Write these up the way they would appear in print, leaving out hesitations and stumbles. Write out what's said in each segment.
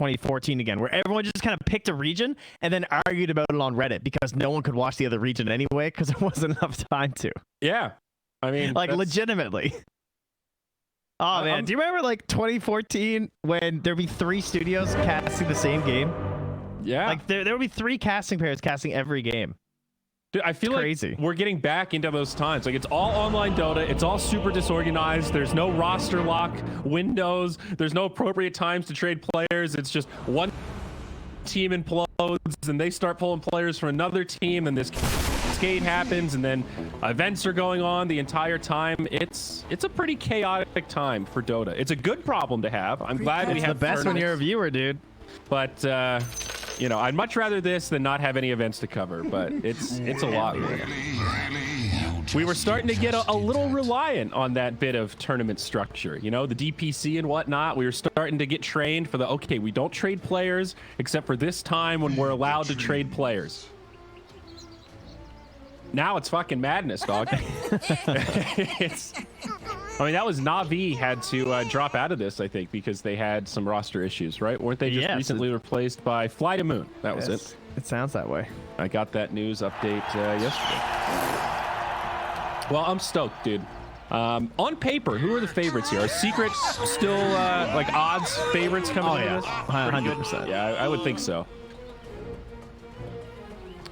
2014 again, where everyone just kind of picked a region and then argued about it on Reddit because no one could watch the other region anyway because there wasn't enough time to. Yeah, I mean, like legitimately. Oh man, do you remember like 2014 when there'd be 3 studios casting the same game? Yeah, like there would be 3 casting pairs casting every game. Dude, I feel like we're getting back into those times. Like, it's all online Dota. It's all super disorganized. There's no roster lock windows. There's no appropriate times to trade players. It's just one team implodes and they start pulling players from another team, and this cascade happens, and then events are going on the entire time. It's a pretty chaotic time for Dota. It's a good problem to have. I'm glad we have the best when you're a viewer, dude. But you know, I'd much rather this than not have any events to cover, but it's a lot. We were starting to get a little reliant on that bit of tournament structure, you know, the DPC and whatnot. We were starting to get trained for the, okay, we don't trade players except for this time when we're allowed to trade players. Now it's fucking madness, dog. I mean, that was Na'Vi had to drop out of this, I think, because they had some roster issues, right? Weren't they just recently replaced by Fly to Moon? That was it. It sounds that way. I got that news update yesterday. Well, I'm stoked, dude. On paper, who are the favorites here? Are Secret still like odds favorites coming into this? 100%. Yeah, I would think so.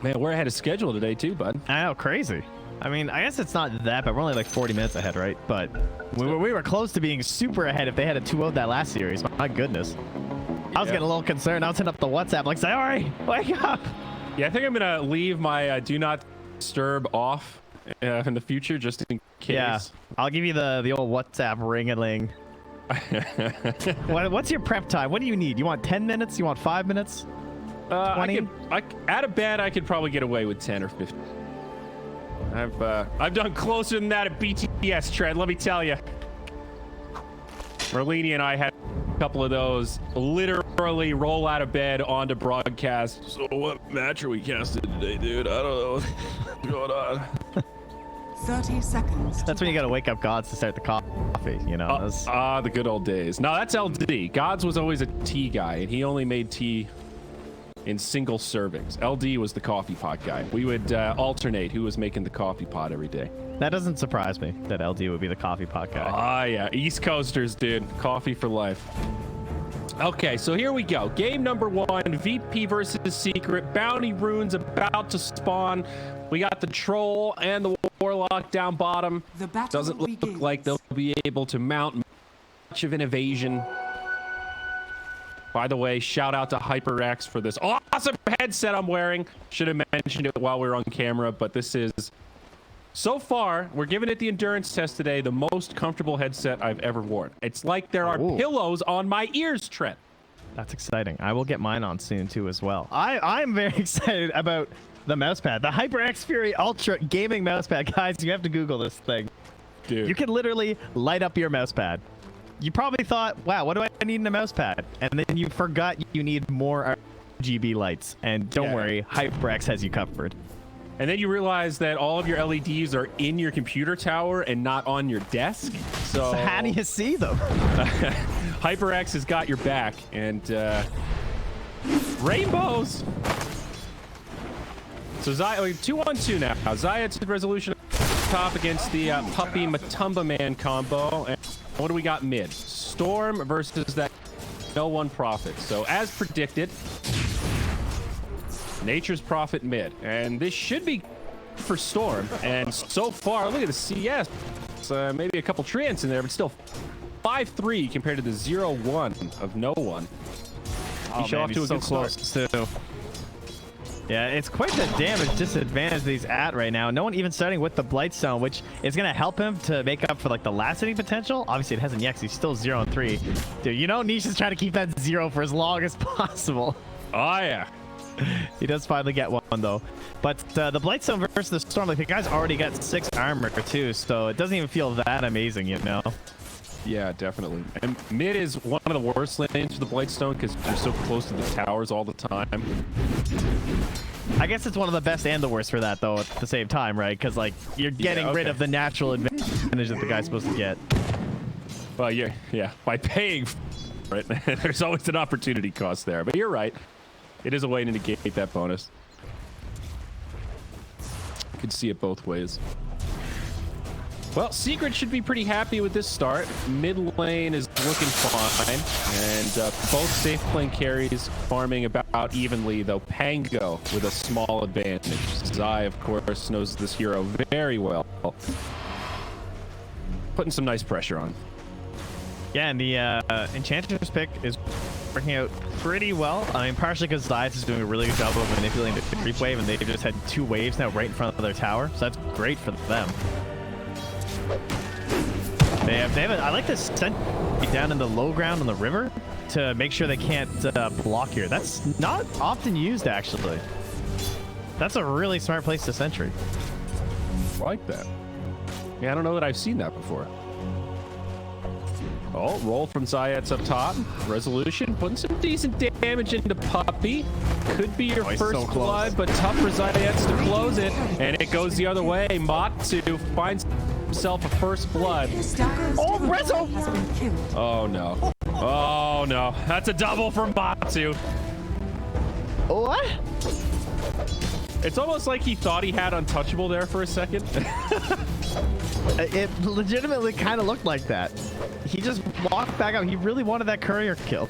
Man, we're ahead of schedule today too, bud. I know, crazy. I mean, I guess it's not that, but we're only like 40 minutes ahead, right? But we were close to being super ahead if they had a 2-0 that last series. My goodness. I was getting a little concerned. I was hitting up the WhatsApp like, sorry, wake up. Yeah, I think I'm going to leave my do not disturb off in the future just in case. Yeah, I'll give you the old WhatsApp ring-a-ling. What's your prep time? What do you need? You want 10 minutes? You want 5 minutes? 20? Out of bed, I could probably get away with 10 or 15. I've done closer than that at BTS, Trent, let me tell you. Merlini and I had a couple of those literally roll out of bed onto broadcast. So what match are we casting today, dude? I don't know what's going on. 30 seconds. That's when you gotta wake up Gods to start the coffee, you know. The good old days. No, that's LD. Gods was always a tea guy, and he only made tea in single servings. LD was the coffee pot guy. We would alternate who was making the coffee pot every day. That doesn't surprise me that LD would be the coffee pot guy. Ah, yeah. East Coasters, dude. Coffee for life. Okay, so here we go. Game number 1, VP versus Secret. Bounty runes about to spawn. We got the Troll and the Warlock down bottom. Doesn't look like they'll be able to mount much of an evasion. By the way, shout out to HyperX for this awesome headset I'm wearing. Should have mentioned it while we were on camera, but this is, so far, we're giving it the endurance test today, the most comfortable headset I've ever worn. It's like there are pillows on my ears, Trent. That's exciting. I will get mine on soon too as well. I'm very excited about the mousepad. The HyperX Fury Ultra gaming mousepad. Guys, you have to Google this thing. Dude. You can literally light up your mousepad. You probably thought, wow, what do I need in a mousepad? And then you forgot you need more RGB lights. And don't worry, HyperX has you covered. And then you realize that all of your LEDs are in your computer tower and not on your desk. So how do you see them? HyperX has got your back. And rainbows. So Zaya, 2-1-2 now. Zayat's resolution top against the Puppy Matumba Man combo. And what do we got mid? Storm versus that no one Prophet. So as predicted, Nature's Prophet mid. And this should be for Storm. And so far, look at the CS. It's, maybe a couple treants in there, but still 5-3 compared to the 0-1 of no one. Oh, He's off to a so good close start. too. Yeah, it's quite the damage disadvantage that he's at right now. No one even starting with the Blightstone, which is going to help him to make up for like the last hitting potential. Obviously, it hasn't yet because he's still 0-3. Dude, you know Niche is trying to keep that 0 for as long as possible. Oh, yeah. He does finally get one, though. But the Blightstone versus the Storm, like the guy's already got 6 armor, too, so it doesn't even feel that amazing, you know? Yeah, definitely. And mid is one of the worst lanes for the Blightstone because you're so close to the towers all the time. I guess it's one of the best and the worst for that, though, at the same time, right? Because, like, you're getting rid of the natural advantage that the guy's supposed to get. Well, yeah, by paying it. There's always an opportunity cost there, but you're right. It is a way to negate that bonus. You can see it both ways. Well, Secret should be pretty happy with this start. Mid lane is looking fine, and both safe lane carries farming about evenly, though Pango with a small advantage. Zai, of course, knows this hero very well. Putting some nice pressure on. Yeah, and the Enchantress pick is working out pretty well. I mean, partially because Zai is doing a really good job of manipulating the creep wave, and they've just had 2 waves now right in front of their tower, so that's great for them. I like this sentry down in the low ground on the river to make sure they can't block here. That's not often used, actually. That's a really smart place to sentry. I like that. Yeah, I don't know that I've seen that before. Oh, roll from Zayats up top. Resolution, putting some decent damage into Puppy. Could be your first blood, but tough for Zayats to close it. And it goes the other way. Matsu finds himself a first blood. Oh, Rezo! Oh, no. Oh, no. That's a double from Matsu. What? It's almost like he thought he had untouchable there for a second. It legitimately kind of looked like that. He just walked back out. He really wanted that courier kill.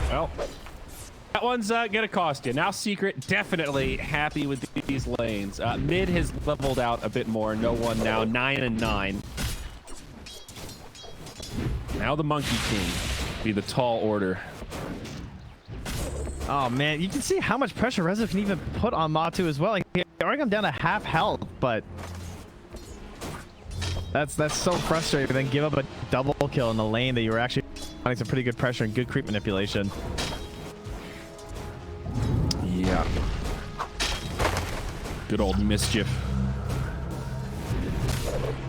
Well, that one's gonna cost you. Now Secret definitely happy with these lanes. Mid has leveled out a bit more. No one now 9 and 9. Now the Monkey King be the tall order. Oh man, you can see how much pressure Rezo can even put on Matu as well. Like, he already come down to half health, but that's so frustrating. Then give up a double kill in the lane that you were actually finding some pretty good pressure and good creep manipulation. Yeah. Good old mischief.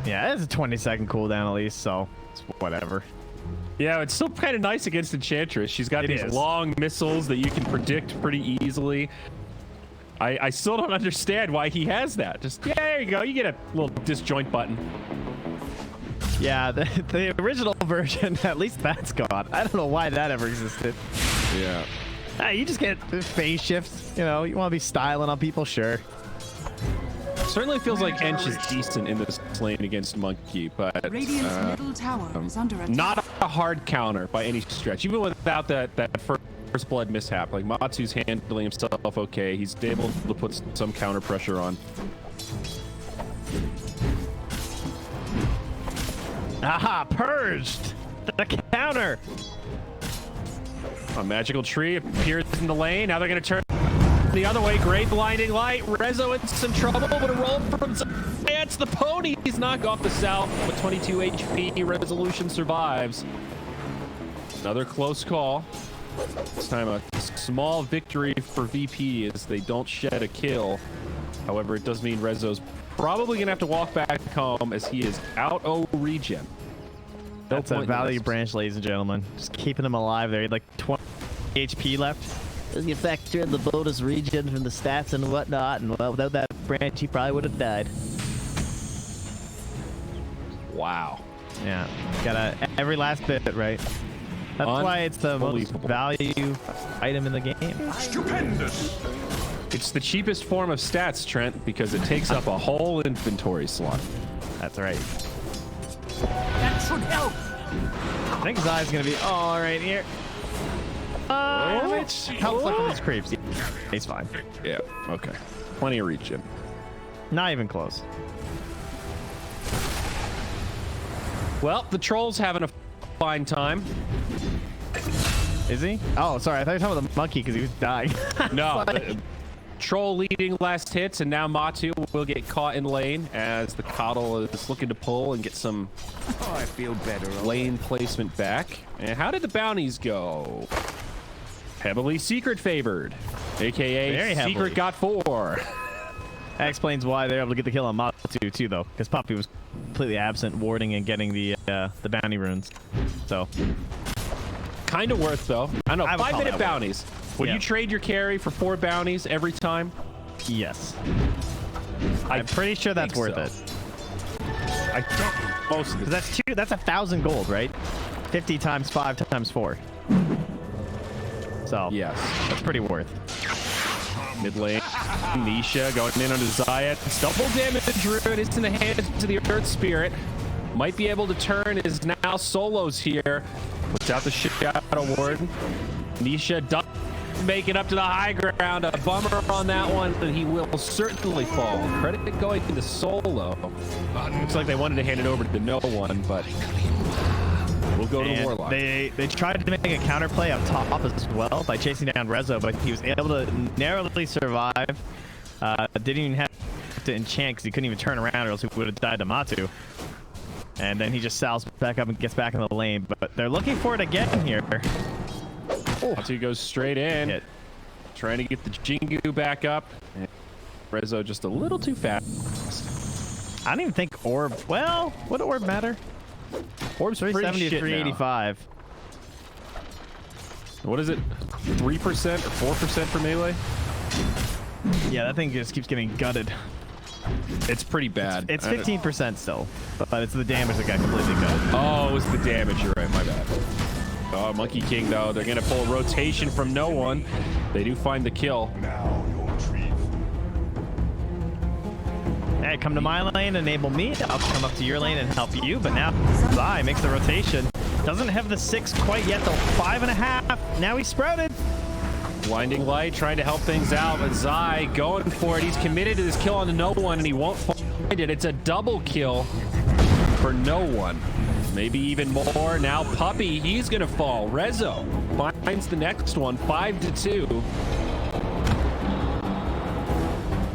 Yeah, it's a 20-second cooldown at least, so it's whatever. Yeah, it's still kind of nice against Enchantress. She's got these long missiles that you can predict pretty easily. I still don't understand why he has that. Just, yeah, there you go. You get a little disjoint button. Yeah, the original version, at least that's gone. I don't know why that ever existed. Yeah. You just get phase shifts. You know, you want to be styling on people, sure. Certainly feels like Ench is decent in this lane against Monkey, but Radiant's middle tower is under attack. not a hard counter by any stretch. Even without that first blood mishap, like Matsu's handling himself okay. He's able to put some counter pressure on. Aha, purged! The counter! A magical tree appears in the lane. Now they're going to turn the other way. Great blinding light. Rezo in some trouble, but a roll from Zayats. The ponies knock off the south with 22 HP. Resolution survives. Another close call. This time a small victory for VP as they don't shed a kill. However, it does mean Rezo's probably going to have to walk back home as he is out of regen. That's a value branch, ladies and gentlemen. Just keeping him alive there. He had like 20 HP left. As you factor in the bonus regen from the stats and whatnot, and well, without that branch, he probably would have died. Wow. Yeah, got every last bit right. That's why it's the most value item in the game. Stupendous! It's the cheapest form of stats, Trent, because it takes up a whole inventory slot. That's right. That should help! I think his eye's gonna be all right here. Which helps look at these creeps. He's fine. Yeah, okay. Plenty of regen. Not even close. Well, the troll's having a fine time. Is he? Oh, sorry. I thought you were talking about the monkey because he was dying. No. Troll leading last hits, and now Matu will get caught in lane as the Coddle is looking to pull and get some I feel better. lane placement back. And how did the bounties go? Heavily Secret favored, aka Very heavily. Secret got 4. That explains why they're able to get the kill on Matu too, though, because Poppy was completely absent, warding and getting the bounty runes. So Kind of worth though. I don't know. I would 5-minute call that bounties. Would Yeah. you trade your carry for 4 bounties every time? yes, I'm pretty sure that's worth so. it. I don't. most of it. That's 1,000 gold, right? 50 times 5 times 4. So Yes. that's pretty worth. Mid lane, Nisha going in on Zayat. Double damage rune is in the hands of the Earth Spirit. Might be able to turn, is now solos here. Puts out the Shadow Ward. Nisha does make it up to the high ground. A bummer on that one, but he will certainly fall. Credit going into solo. Looks like they wanted to hand it over to no one, but we'll go to Warlock. They tried to make a counterplay up top as well by chasing down Rezo, but he was able to narrowly survive. Didn't even have to enchant because he couldn't even turn around, or else he would have died to Matu. And then he just salves back up and gets back in the lane. But they're looking for it again here. Matu goes straight in, trying to get the Jingu back up. And Rezo just a little too fast. I don't even think Orb. Well, would Orb matter? Orb's 370 to 385. What is it? 3% or 4% for melee? Yeah, that thing just keeps getting gutted. It's pretty bad. It's 15% still, but it's the damage that got completely gutted. Oh, it was the damage. You're right. My bad. Oh, Monkey King, though. They're going to pull a rotation from no one. They do find the kill. Hey, come to my lane, enable me. I'll come up to your lane and help you. But now Zai makes the rotation. Doesn't have the 6 quite yet, though. 5.5. Now he's sprouted. Blinding Light trying to help things out, but Zai going for it. He's committed to this kill on no one, and he won't find it. It's a double kill for no one. Maybe even more. Now Puppy, he's going to fall. Rezo finds the next one, 5-2.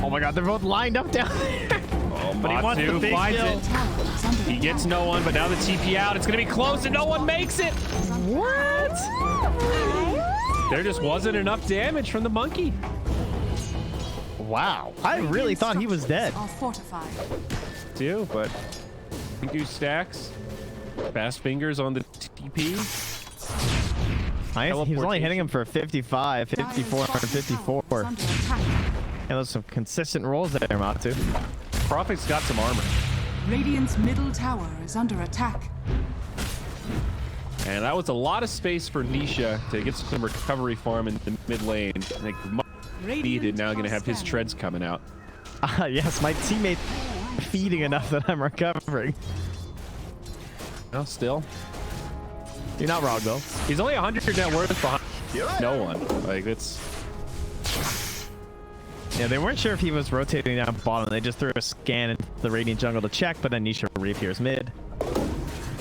Oh my god, they're both lined up down there. Oh, But he wants the big finds kill. it. He gets no one, but now the TP out. It's going to be close, and no one makes it. What? There just wasn't enough damage from the monkey. Wow. I really thought he was dead. Are fortified. Too, but Jingu stacks. Fast fingers on the TP. He was only hitting him for 55, 54, and 54. Under attack. And there's some consistent rolls there, Matu. Prophet's got some armor. Radiant's middle tower is under attack. And that was a lot of space for Nisha to get some recovery farm in the mid lane. I think needed now going to have his treads coming out. Yes, my teammate feeding enough that I'm recovering. No, still. You're not wrong, though. He's only 100 net worth behind no one. Like, it's... Yeah, they weren't sure if he was rotating down bottom. They just threw a scan into the Radiant jungle to check, but then Nisha reappears mid.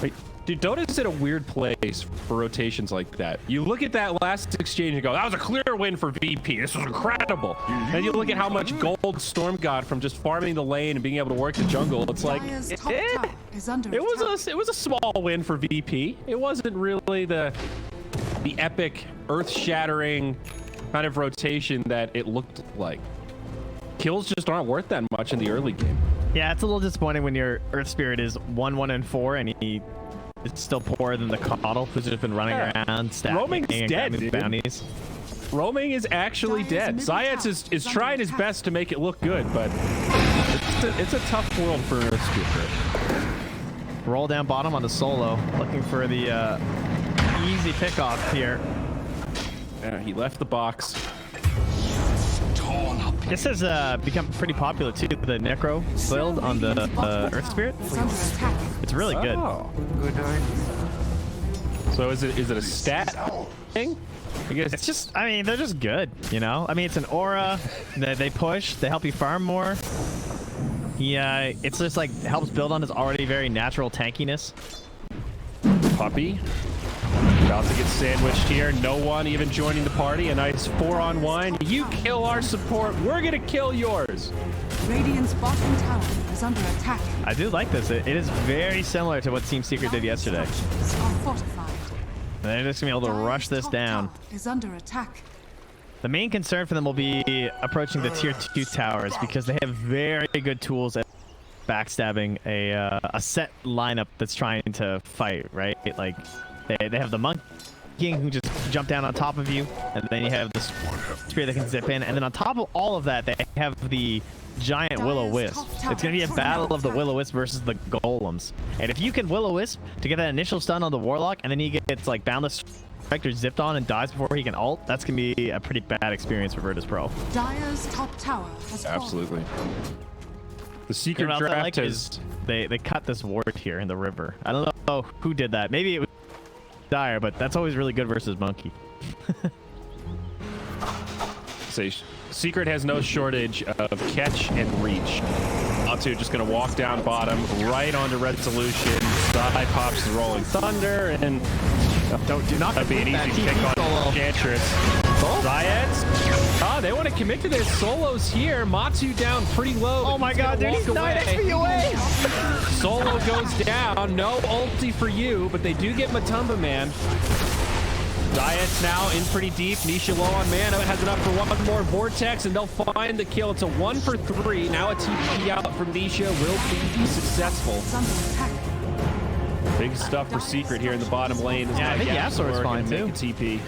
Wait, dude, Dota's in a weird place for rotations like that. You look at that last exchange and go, that was a clear win for VP. This was incredible. And you look at how much gold Storm got from just farming the lane and being able to work the jungle. It's like, Dire's it top tower is under attack. was a small win for VP. It wasn't really the epic, earth-shattering kind of rotation that it looked like. Kills just aren't worth that much in the early game. Yeah, it's a little disappointing when your Earth Spirit is 1, 1, and 4, and he is still poorer than the Coddle, who's just been running around, stacking Roaming's and dead, grabbing dude. bounties. Roaming is actually dead. Zayats is trying his best to make it look good, but it's a tough world for Earth Spirit. Roll down bottom on the solo, looking for the easy pickoff here. Yeah, he left the box. This has become pretty popular too, the Necro build on the Earth Spirit. Is under attack. It's really good. Oh. So is it a stat thing? I guess It's just, I mean, they're just good, you know? I mean, it's an aura, they push, they help you farm more. It's just like, helps build on his already very natural tankiness. Puppy about to get sandwiched here. No one even joining the party. A nice 4-on-1. You kill our support, we're gonna kill yours. Radiant's bottom tower is under attack. I do like this. It is very similar to what Team Secret did yesterday. Structures are fortified. They're just gonna be able to Dire's rush this top down. tower is under attack. The main concern for them will be approaching the tier 2 towers because they have very good tools at backstabbing a set lineup that's trying to fight, right? Like they have the Monkey King who just jump down on top of you, and then you have the Spear that can zip in, and then on top of all of that, they have the giant Will-O-Wisp. It's going to be a battle of the Will-O-Wisp versus the golems. And if you can Will-O-Wisp to get that initial stun on the Warlock, and then he gets like Boundless Strike or zipped on and dies before he can ult, that's going to be a pretty bad experience for Virtus Pro. Dire's top tower has Absolutely. The secret You know what I draft like is... is they cut this ward here in the river. I don't know who did that. Maybe it was Dire, but that's always really good versus Monkey. Say, Secret has no shortage of catch and reach. Atu just going to walk down bottom, right onto Resolution. Side pops the Rolling Thunder, and Do not that'd be an easy pick on Enchantress. Zayeds. Oh, they want to commit to their solos here. Matsu down pretty low. Oh my god, dude, he's 9 XP away! Solo goes down. No ulti for you, but they do get Matumba Man. Zayed's now in pretty deep. Nisha low on mana. It has enough for one more Vortex, and they'll find the kill. It's a 1 for 3. Now a TP out from Nisha will be successful. It's under attack. Big stuff for Secret here in the bottom lane. Yeah, I think Yasuo's fine too. Make a TP.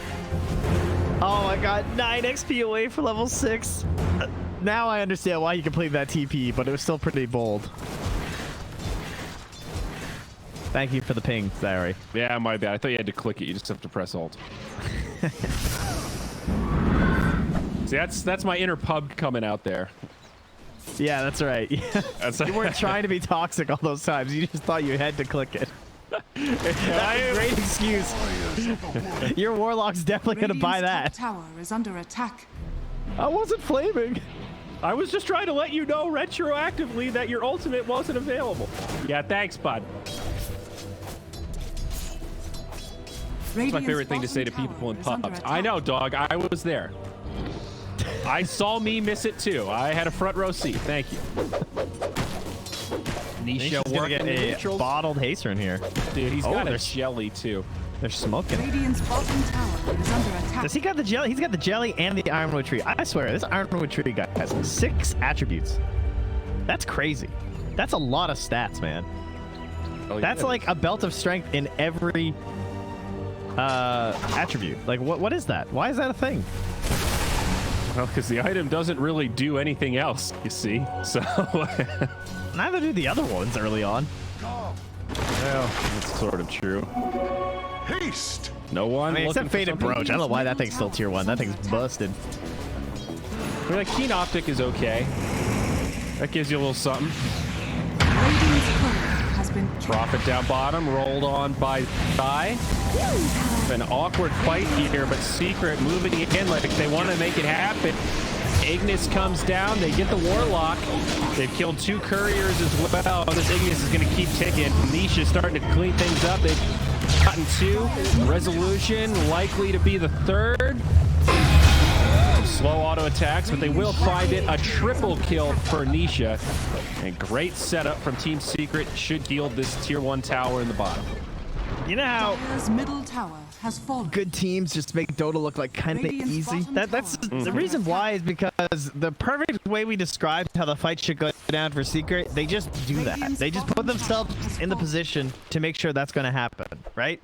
Oh my god, 9 XP away for level 6. Now I understand why you completed that TP, but it was still pretty bold. Thank you for the ping, Zary. Yeah, my bad. I thought you had to click it. You just have to press Alt. See, that's my inner pub coming out there. Yeah, that's right. You weren't trying to be toxic all those times. You just thought you had to click it. That's a great excuse. Your Warlock's definitely going to buy Radiant's that. top tower is under attack. I wasn't flaming. I was just trying to let you know retroactively that your ultimate wasn't available. Yeah, thanks, bud. That's my favorite thing to say to people in pubs. I know, dog. I was there. I saw me miss it too. I had a front row seat. Thank you. Nisha gonna get working the a neutrals. bottled Haster in here. Dude, he's got a there's- jelly too. They're smoking. Radiant's bottom tower is under attack. Does he got the jelly? He's got the jelly and the Ironwood Tree. I swear, this Ironwood Tree guy has 6 attributes. That's crazy. That's a lot of stats, man. Oh, That's yeah. like a belt of strength in every attribute. Like, what is that? Why is that a thing? Well, because the item doesn't really do anything else, you see. So Neither do the other ones early on. well, that's sort of true. Haste! No one. I mean, except looking for Faded something? Brooch. I don't know why that thing's still tier 1. That thing's busted. I mean, like Keen Optic is okay. That gives you a little something. Radiant's courier has been killed. Prophet down bottom, rolled on by Thigh. An awkward fight here, but Secret moving in like they want to make it happen. Ignis comes down, they get the Warlock. They've killed 2 couriers as well. This Ignis is going to keep ticking. Nisha's starting to clean things up. They've gotten 2. Resolution likely to be the 3rd. Some slow auto attacks, but they will find it. A triple kill for Nisha. And great setup from Team Secret. Should yield this tier 1 tower in the bottom. You know how Dire's middle tower has fallen. good teams just make Dota look like kind of Radiant's easy? bottom That's tower is the under reason why attack. is because the perfect way we described how the fight should go down for Secret, they just do that. Radiant's They just put bottom themselves tower has in the fallen. position to make sure that's going to happen, right?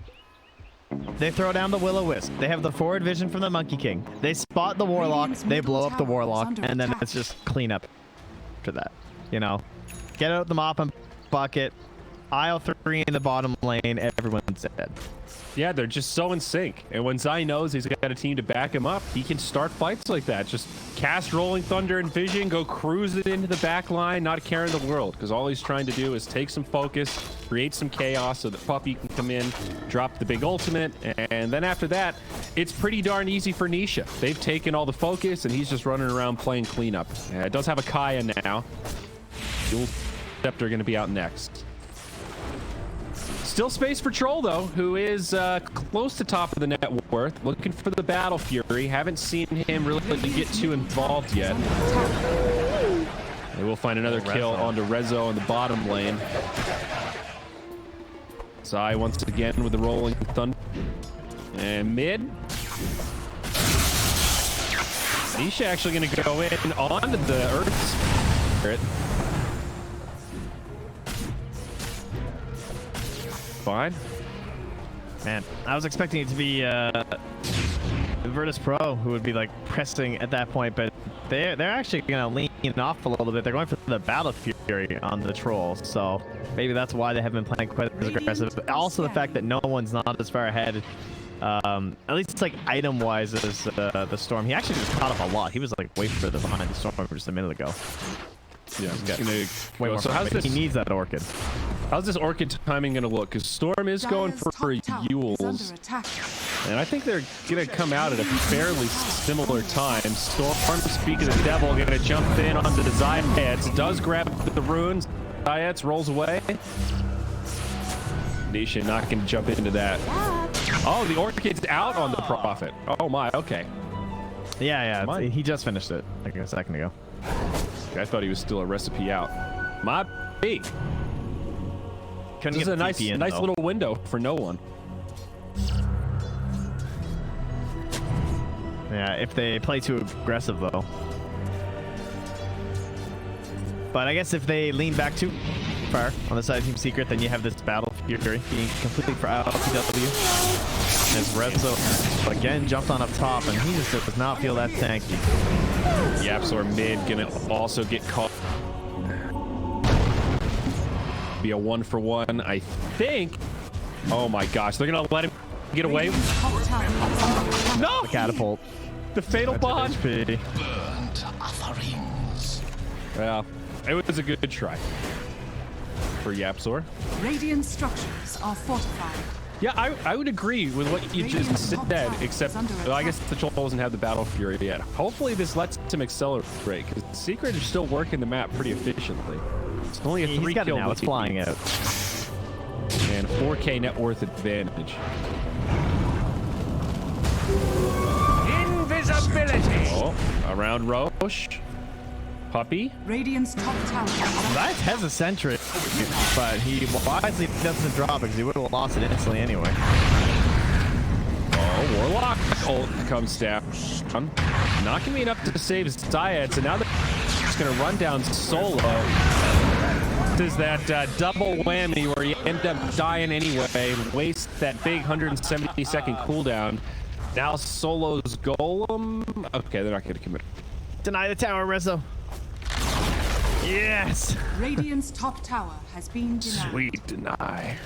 They throw down the Will-O-Wisp. They have the forward vision from the Monkey King. They spot the Warlock. Radiant's They middle blow up the tower is Warlock, under and then attack. it's just clean up after that. You know, get out the mop and bucket. Aisle 3 in the bottom lane. Everyone's dead. Yeah, they're just so in sync. And when Zai knows he's got a team to back him up, he can start fights like that. Just cast Rolling Thunder and Vision, go cruise it into the back line, not caring the world. Because all he's trying to do is take some focus, create some chaos so that Puppy can come in, drop the big ultimate. And then after that, it's pretty darn easy for Nisha. They've taken all the focus, and he's just running around playing cleanup. It does have a Kaya now. Dual Scepter going to be out next. Still space for Troll, though, who is close to top of the net worth. Looking for the Battle Fury. Haven't seen him really get too involved yet. They will find another kill onto Rezo in the bottom lane. Zai once again with the Rolling Thunder. And mid. Nisha actually going to go in onto the Earth Spirit. Fine. Man, I was expecting it to be Virtus Pro, who would be like pressing at that point, but they're actually gonna lean off a little bit. They're going for the Battle Fury on the troll, so maybe that's why they haven't been playing quite as aggressive. But also the fact that no one's not as far ahead, at least it's like item wise, as the Storm. He actually just caught up a lot. He was like way further behind the Storm just a minute ago. Yeah, Way more. So he needs that Orchid. How's this Orchid timing gonna look? Because Storm is going for Yules, and I think they're gonna come out at a fairly similar time. Storm, speaking of the devil, gonna jump in onto the Zayats, does grab the runes. Zayats rolls away. Nisha not gonna jump into that. Oh, the Orchid's out on the Prophet. Oh my, okay. Yeah, he just finished it like a second ago. I thought he was still a recipe out. My B. This is a nice little window for no one. Yeah, if they play too aggressive though. But I guess if they lean back too far on the side of Team Secret, then you have this Battle Fury being completely for LTW. As Redzo again jumped on up top, and he just does not feel that tanky. Yapsor mid gonna also get caught. Be a 1-for-1, I think. Oh my gosh, they're gonna let him get away. No! The catapult. The fatal bond. HP. Yeah, it was a good try for Yapsor. Radiant structures are fortified. Yeah, I would agree with what you just said, except well, I guess the troll doesn't have the Battle Fury yet. Hopefully this lets him accelerate, because Secret is still working the map pretty efficiently. It's only a 3-kill now. It's flying out. And 4K net worth advantage. Invisibility! Oh, around Roche. Puppy. Radiant's top tower. That has a sentry, but he wisely doesn't drop because he would have lost it instantly anyway. Oh, Warlock ult comes down. Not gonna be enough to save Zayat, so now they're just gonna run down Solo. This is that double whammy where you end up dying anyway, waste that big 170-second cooldown. Now Solo's golem. Okay, they're not gonna commit. Deny the tower, Rezzo. Yes! Radiant's top tower has been denied. Sweet deny.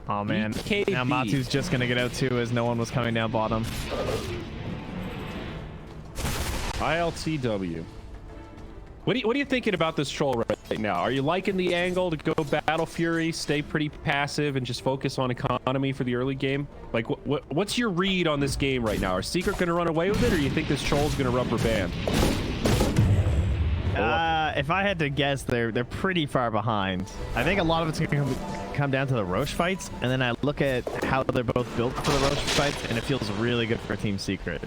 Oh man, BKB. now Matu's just gonna get out too as no one was coming down bottom. ILTW. What are you thinking about this troll right now? Are you liking the angle to go Battle Fury, stay pretty passive, and just focus on economy for the early game? Like, what's your read on this game right now? Are Secret going to run away with it, or you think this troll's going to rubber band? If I had to guess, they're pretty far behind. I think a lot of it's going to come down to the Roche fights, and then I look at how they're both built for the Roche fights, and it feels really good for Team Secret.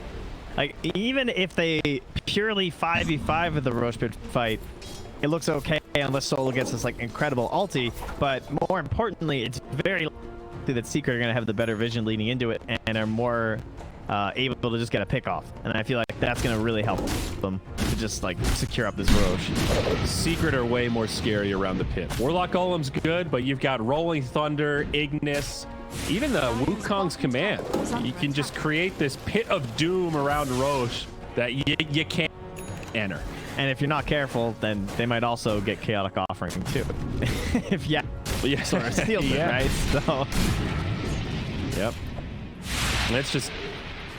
Like, even if they purely 5v5 with the Roche pit fight, it looks okay unless Solo gets this like incredible ulti, but more importantly, it's very likely that Secret are going to have the better vision leading into it and are more able to just get a pick off. And I feel like that's going to really help them to just like secure up this Roche. Secret are way more scary around the pit. Warlock Golem's good, but you've got Rolling Thunder, Ignis, even the Wukong's command. You can just create this pit of doom around Roche that you can't enter. And if you're not careful, then they might also get Chaotic Offering too. If sort of steals it, right? So, yep. Let's just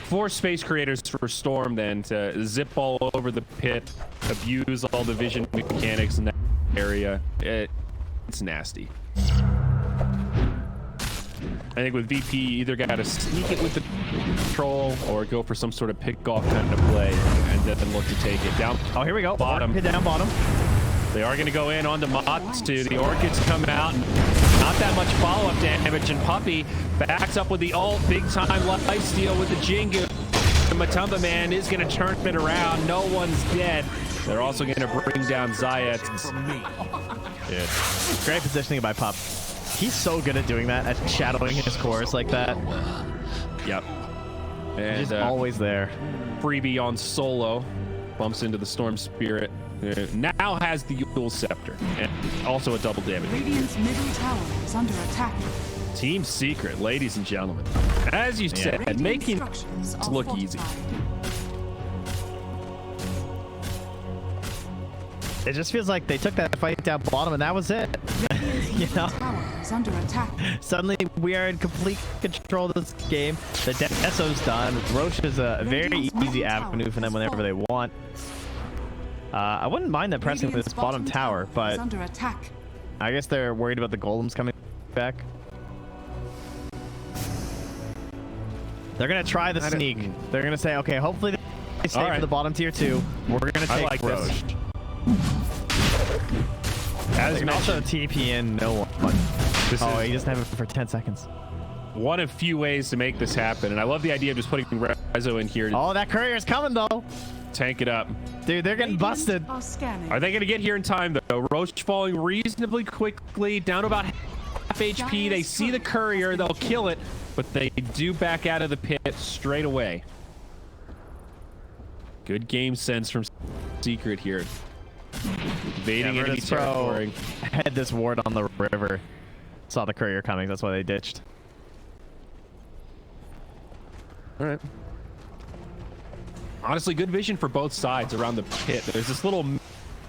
force Space Creators for Storm then to zip all over the pit, abuse all the vision mechanics in that area. It's nasty. I think with VP, either got to sneak it with the troll or go for some sort of pick-off kind of play and then look to take it down. Oh, here we go. Bottom. Hit down bottom. They are going to go in onto Matsu. The Orchids come out. Not that much follow-up damage, and Puppy backs up with the ult. Big-time lifesteal with the Jingu. The Matumba man is going to turn it around. No one's dead. They're also going to bring down Zayat. Dude. Great positioning by Pup. He's so good at doing that, at shadowing his cores like that. Yep. And he's always there. Freebie on Solo. Bumps into the Storm Spirit. Now has the Yule Scepter. And also a double damage. Radiant's middle tower is under attack. Team Secret, ladies and gentlemen. As you said, Radiant making structures it are look easy. fortified. It just feels like they took that fight down bottom and that was it. You know? Tower is under attack. Suddenly we are in complete control of this game. The Deso's done. Roche is a very easy avenue for them whenever they want. I wouldn't mind them pressing Radiant's this bottom tower, is but under attack. I guess they're worried about the golems coming back. They're gonna try the sneak. They're gonna say, okay, hopefully they stay for the bottom tier 2. We're gonna take like Roche. this. As As you also TP in no one. Oh, he doesn't have it for 10 seconds. One of few ways to make this happen, and I love the idea of just putting Rezo in here to Oh, that courier's coming though. tank it up. Dude, they're getting busted. Are scanning. Are they going to get here in time, though? Roche falling reasonably quickly, down to about half HP. They see the courier, they'll kill it, but they do back out of the pit straight away. Good game sense from Secret here. Invading enemy territory. Had this ward on the river. Saw the courier coming, that's why they ditched. All right. Honestly, good vision for both sides around the pit. There's this little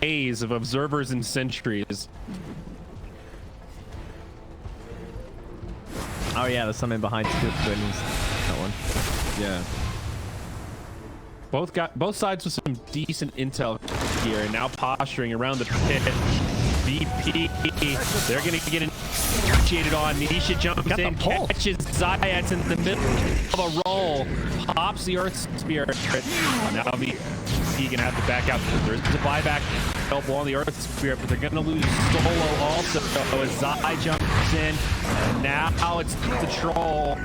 maze of observers and sentries. Oh yeah, there's something behind two twins. That one. Yeah. Both sides with some decent intel here, and now posturing around the pit. VP, they're gonna get initiated on. Nisha jumps in, catches Zayats in the middle of a roll, pops the Earth Spirit. Now VP gonna have to back out. There's a buyback elbow on the Earth Spirit, but they're gonna lose solo also. As Zai jumps in, and now it's the troll,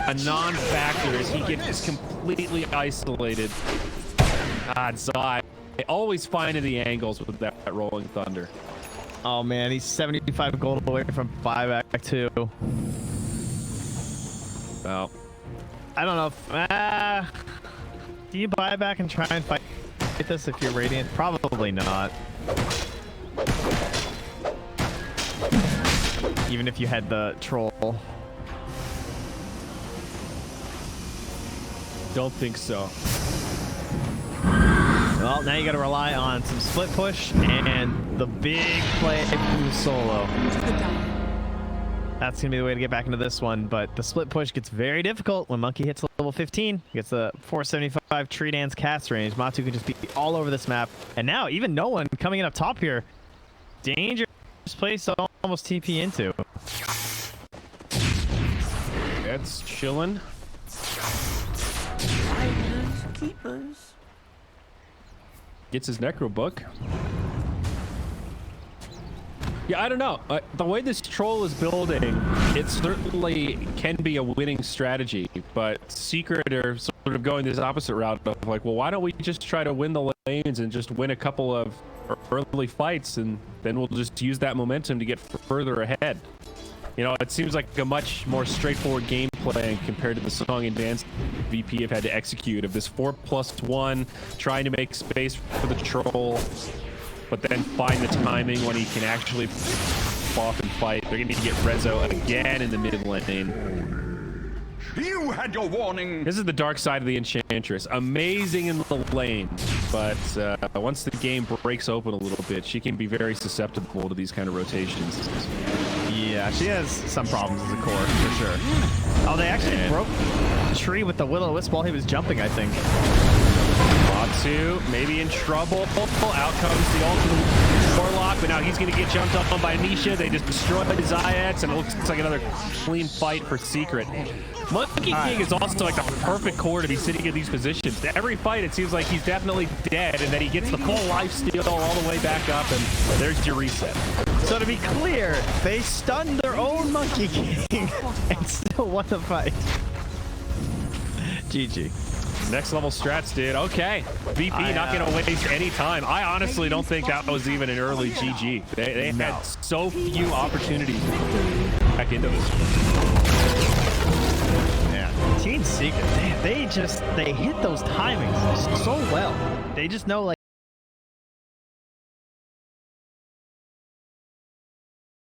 a non-factor as he gets completely isolated. God, Zai, they always find the angles with that rolling thunder. Oh man, he's 75 gold away from buyback too. Well, I don't know if, do you buy back and try and fight this if you're Radiant? Probably not. Even if you had the troll. don't think so. Well, now you got to rely on some split push and the big play from solo. That's going to be the way to get back into this one, but the split push gets very difficult when Monkey hits level 15. He gets the 475 Tree Dance cast range. Matu can just be all over this map. And now, even no one coming in up top here. Dangerous place to almost TP into. It's chilling. Keepers. Gets his Necro book. Yeah, I don't know. The way this troll is building, it certainly can be a winning strategy, but Secret are sort of going this opposite route of like, well, why don't we just try to win the lanes and just win a couple of early fights, and then we'll just use that momentum to get further ahead. You know, it seems like a much more straightforward gameplay compared to the song and dance VP have had to execute of this 4+1, trying to make space for the troll, but then find the timing when he can actually off and fight. They're going to get Rezo again in the mid lane. You had your warning. This is the dark side of the Enchantress. Amazing in the lane, but once the game breaks open a little bit, she can be very susceptible to these kind of rotations. Yeah, she has some problems as a core, for sure. Oh, they actually broke the tree with the Will-O-Wisp while he was jumping, I think. Matu maybe in trouble. Out comes the ultimate Warlock, but now he's going to get jumped up on by Nisha. They just destroyed the Zayats, and it looks like another clean fight for Secret. Monkey King is also like the perfect core to be sitting in these positions. Every fight, it seems like he's definitely dead, and then he gets the full life steal all the way back up, and there's your reset. So to be clear, they stunned their own Monkey King and still won the fight. GG. Next level strats, dude. Okay. VP not going to waste any time. I honestly don't think that was even an early GG. They had so few opportunities back into this. Yeah. Team Secret, damn. they hit those timings so well. They just know like